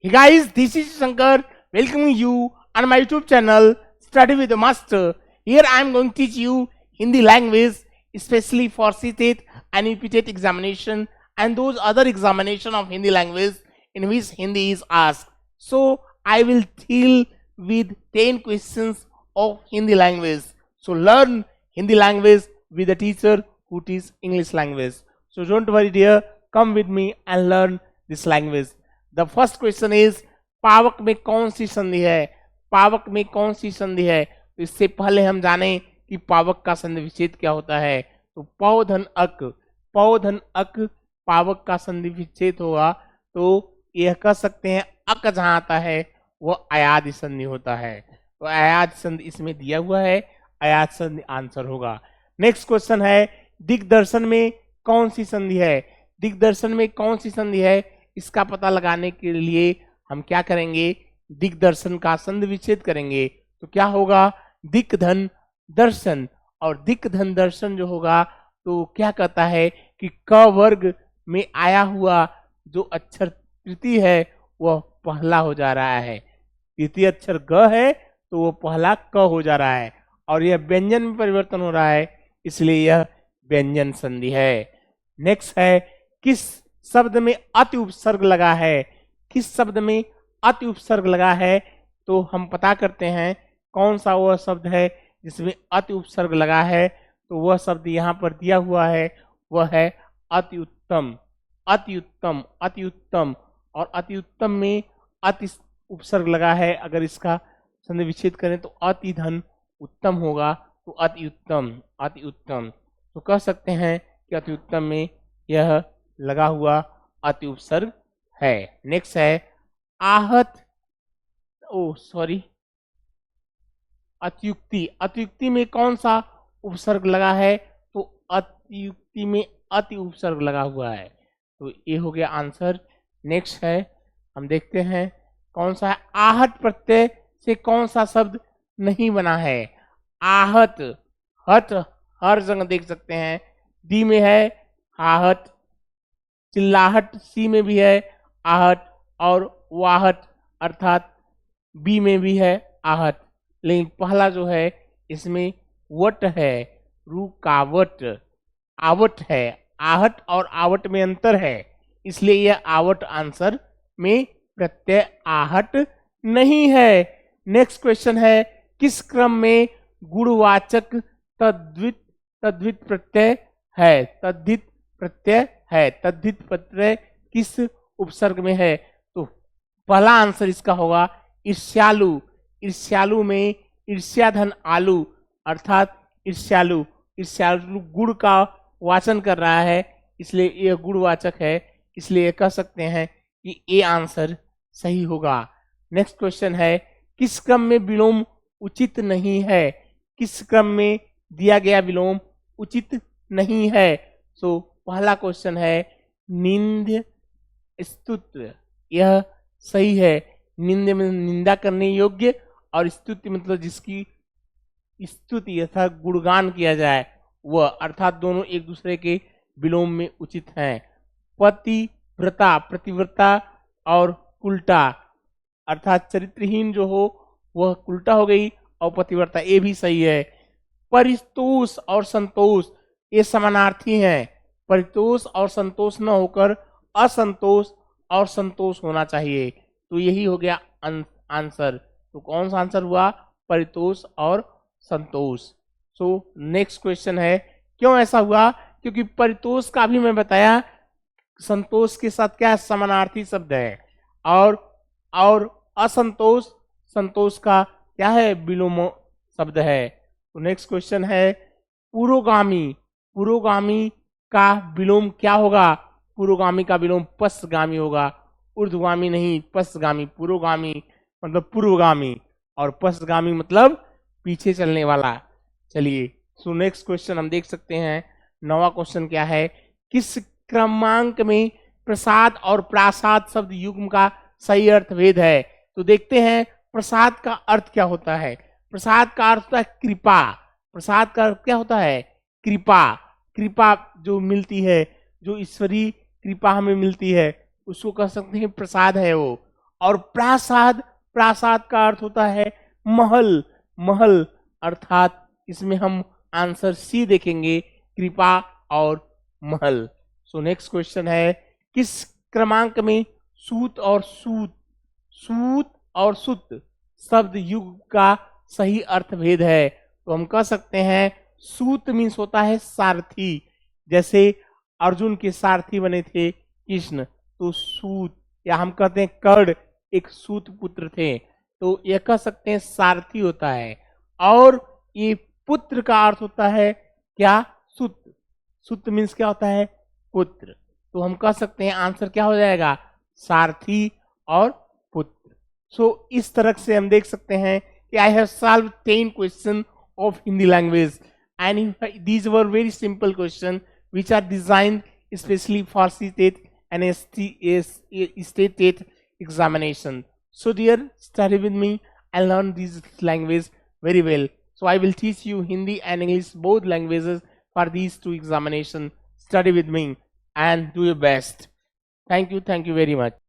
Hey guys, this is Shankar welcoming you on my YouTube channel Study with the Master. Here I am going to teach you Hindi language, especially for CTET and UPTET examination and those other examination of Hindi language in which Hindi is asked. So I will deal with 10 questions of Hindi language. So learn Hindi language with a teacher who teaches English language. So don't worry dear, come with me and learn this language. The first question is पावक में कौन सी संधि है? पावक में कौन सी संधि है? तो इससे पहले हम जाने कि पावक का संधि विच्छेद क्या होता है. तो पौधन अक पावक का संधि विच्छेद होगा तो यह कह सकते हैं अक जहां आता है वह अयादि संधि होता है. तो अयादि संधि इसमें दिया हुआ है, अयादि संधि आंसर होगा. नेक्स्ट क्वेश्चन है दिग्दर्शन में कौन सी संधि है? दिग्दर्शन में कौन सी संधि है इसका पता लगाने के लिए हम क्या करेंगे? दिग्दर्शन का संधि विच्छेद करेंगे. तो क्या होगा? दिग्धन दर्शन. और दिग्धन दर्शन जो होगा तो क्या कहता है कि क वर्ग में आया हुआ जो अक्षर तृतीय है वह पहला हो जा रहा है. तृतीय अक्षर ग है तो वो पहला क हो जा रहा है और यह व्यंजन में परिवर्तन हो रहा है, इसलिए यह व्यंजन संधि है. नेक्स्ट है किस शब्द में अति उपसर्ग लगा है? किस शब्द में अति उपसर्ग लगा है? तो हम पता करते हैं कौन सा वह शब्द है जिसमें अति उपसर्ग लगा है. तो वह शब्द यहाँ पर दिया हुआ है, वह है अति उत्तम. अति उत्तम, अति उत्तम. और अति उत्तम में अति उपसर्ग लगा है. अगर इसका संधि विच्छेद करें तो अति धन उत्तम होगा. तो अति उत्तम, अति उत्तम. तो कह सकते हैं कि अति उत्तम में यह लगा हुआ अति उपसर्ग है. नेक्स्ट है आहत अतियुक्ति. अतियुक्ति में कौन सा उपसर्ग लगा है? तो अतियुक्ति में अति उपसर्ग लगा हुआ है. तो ये हो गया आंसर. नेक्स्ट है हम देखते हैं कौन सा है. आहत प्रत्यय से कौन सा शब्द नहीं बना है? आहत, हत हर जगह देख सकते हैं. दी में है आहत, चिल्लाहट सी में भी है आहट और वाहट अर्थात बी में भी है आहट. लेकिन पहला जो है इसमें वट है, रुकावट. आवट है. आहट और आवट में अंतर है, इसलिए यह आवट आंसर में प्रत्यय आहट नहीं है. नेक्स्ट क्वेश्चन है किस क्रम में गुणवाचक तद्धित प्रत्यय है? तद्धित प्रत्यय है. तद्धित प्रत्यय किस उपसर्ग में है? तो पहला आंसर इसका होगा ईर्ष्यालु. ईर्ष्यालु में ईर्ष्याधन आलू अर्थात ईर्ष्यालु. ईर्ष्यालु गुण का वाचन कर रहा है, इसलिए यह गुणवाचक है, इसलिए कह सकते हैं कि ये आंसर सही होगा. नेक्स्ट क्वेश्चन है किस क्रम में विलोम उचित नहीं है? किस क्रम में दिया गया विलोम उचित नहीं है? सो पहला क्वेश्चन है निंद स्तुत्व. यह सही है. निंद में निंदा करने योग्य और स्तुति मतलब जिसकी स्तुति अर्थात गुणगान किया जाए वह, अर्थात दोनों एक दूसरे के विलोम में उचित हैं. पतिव्रता, प्रतिव्रता और कुल्टा अर्थात चरित्रहीन जो हो वह कुल्टा हो गई और पतिव्रता, ये भी सही है. परितोष और संतोष ये समानार्थी हैं. परितोष और संतोष न होकर असंतोष और संतोष होना चाहिए. तो यही हो गया आंसर. तो कौन सा आंसर हुआ? परितोष और संतोष. सो नेक्स्ट क्वेश्चन है क्यों ऐसा हुआ? क्योंकि परितोष का भी मैं बताया संतोष के साथ क्या समानार्थी शब्द है और असंतोष संतोष का क्या है? विलोम शब्द है. तो नेक्स्ट क्वेश्चन है पुरोगामी. पुरोगामी का विलोम क्या होगा? पुरोगामी का विलोम पश्चगामी होगा. ऊर्ध्वगामी नहीं, पश्चगामी. पुरोगामी मतलब पूर्वगामी और पश्चगामी मतलब पीछे चलने वाला. चलिए सो नेक्स्ट क्वेश्चन हम देख सकते हैं. 9वां क्वेश्चन क्या है? किस क्रमांक में प्रसाद और प्रासाद शब्द युग्म का सही अर्थ भेद है? तो देखते हैं प्रसाद का अर्थ क्या होता है. प्रसाद का अर्थ होता है कृपा. प्रसाद का अर्थ क्या होता है? कृपा. कृपा जो मिलती है, जो ईश्वरीय कृपा हमें मिलती है उसको कह सकते हैं प्रसाद है वो. और प्रासाद, प्रासाद का अर्थ होता है महल, महल, अर्थात इसमें हम आंसर सी देखेंगे, कृपा और महल। सो नेक्स्ट क्वेश्चन है, किस क्रमांक में सूत और सूत, सूत और सुत शब्द युग का सही अर्थभेद है? तो हम कह सकते हैं सूत मीन्स होता है सारथी, जैसे अर्जुन के सारथी बने थे कृष्ण, तो सूत, या हम कहते हैं कर्ण एक सूत पुत्र थे, तो यह कह सकते हैं सारथी होता है। और ये पुत्र का अर्थ होता है क्या? सुत, सुत मीन्स क्या होता है? पुत्र, तो हम कह सकते हैं आंसर क्या हो जाएगा? सारथी और पुत्र। सो इस तरह से हम देख सकते हैं कि I have solve 10 question of Hindi language, and these were very simple questions which are designed especially for CTET and state TET examination. So dear, study with me and learn this language very well. So I will teach you Hindi and English, both languages, for these two examinations. Study with me and do your best. Thank you very much.